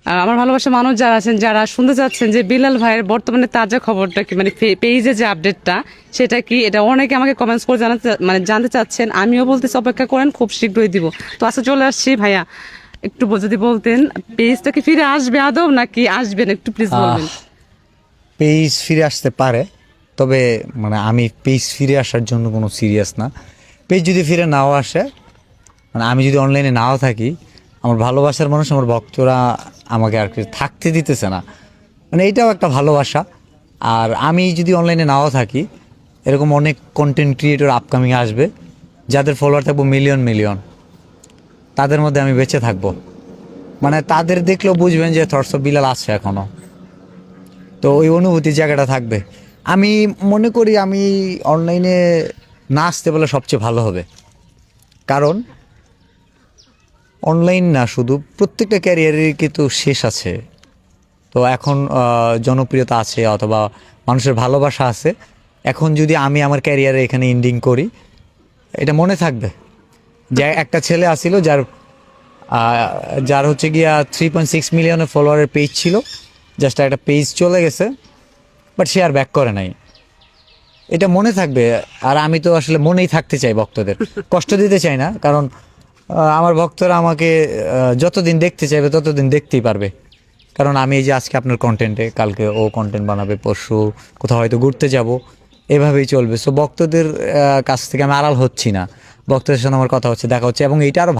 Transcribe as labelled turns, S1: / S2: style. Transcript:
S1: আমার ভালোবাসা মানুষ যারা আছেন, যারা শুনতে চাচ্ছেন যে বিলাল ভাইয়ের বর্তমানে তাজা খবরটা কি, মানে পেজে যে আপডেটটা সেটা কি, এটা অনেকে আমাকে কমেন্টস করে জানতে চাচ্ছেন। আমিও বলতেছি অপেক্ষা করেন, খুব শীঘ্রই দিব। তো আচ্ছা, চলে আসছি ভাইয়া, একটু যদি বলতেন পেজটা কি ফিরে আসবে আদৌ নাকি আসবেন, একটু প্লিজ বলবেন।
S2: পেজ ফিরে আসতে পারে, তবে মানে আমি পেজ ফিরে আসার জন্য কোনো সিরিয়াস না। পেজ যদি ফিরে নাও আসে, মানে আমি যদি অনলাইনে নাও থাকি, আমার ভালোবাসার মানুষ, আমার ভক্তরা আমাকে আর কি থাকতে দিতেছে না, মানে এটাও একটা ভালোবাসা। আর আমি যদি অনলাইনে নাও থাকি, এরকম অনেক কন্টেন্ট ক্রিয়েটর আপকামিং আসবে, যাদের ফলোয়ার থাকবো মিলিয়ন মিলিয়ন, তাদের মধ্যে আমি বেঁচে থাকবো। মানে তাদের দেখলেও বুঝবেন যে থটস অফ বিলাল আছে এখনো, তো ওই অনুভূতির জায়গাটা থাকবে। আমি মনে করি আমি অনলাইনে না আসতে বলে সবচেয়ে ভালো হবে, কারণ অনলাইন না শুধু, প্রত্যেকটা ক্যারিয়ারের কিন্তু শেষ আছে। তো এখন জনপ্রিয়তা আছে অথবা মানুষের ভালোবাসা আছে, এখন যদি আমি আমার ক্যারিয়ারে এখানে এন্ডিং করি, এটা মনে থাকবে যে একটা ছেলে আসিল যার হচ্ছে গিয়া 3.6 মিলিয়নের ফলোয়ারের পেজ ছিল, জাস্ট একটা পেজ চলে গেছে, বাট সে আর ব্যাক করে নাই। এটা মনে থাকবে। আর আমি তো আসলে মনেই থাকতে চাই, ভক্তদের কষ্ট দিতে চাই না, কারণ আমার ভক্তরা আমাকে যতদিন দেখতে চাইবে ততদিন দেখতেই পারবে। কারণ আমি এই যে আজকে আপনার কন্টেন্টে, কালকে ও কন্টেন্ট বানাবে, পরশু কোথাও হয়তো ঘুরতে যাব, এভাবেই চলবে। সো ভক্তদের কাছ থেকে আমি আড়াল হচ্ছি না, ভক্তদের সাথে আমার কথা হচ্ছে, দেখা হচ্ছে, এবং এইটা আরও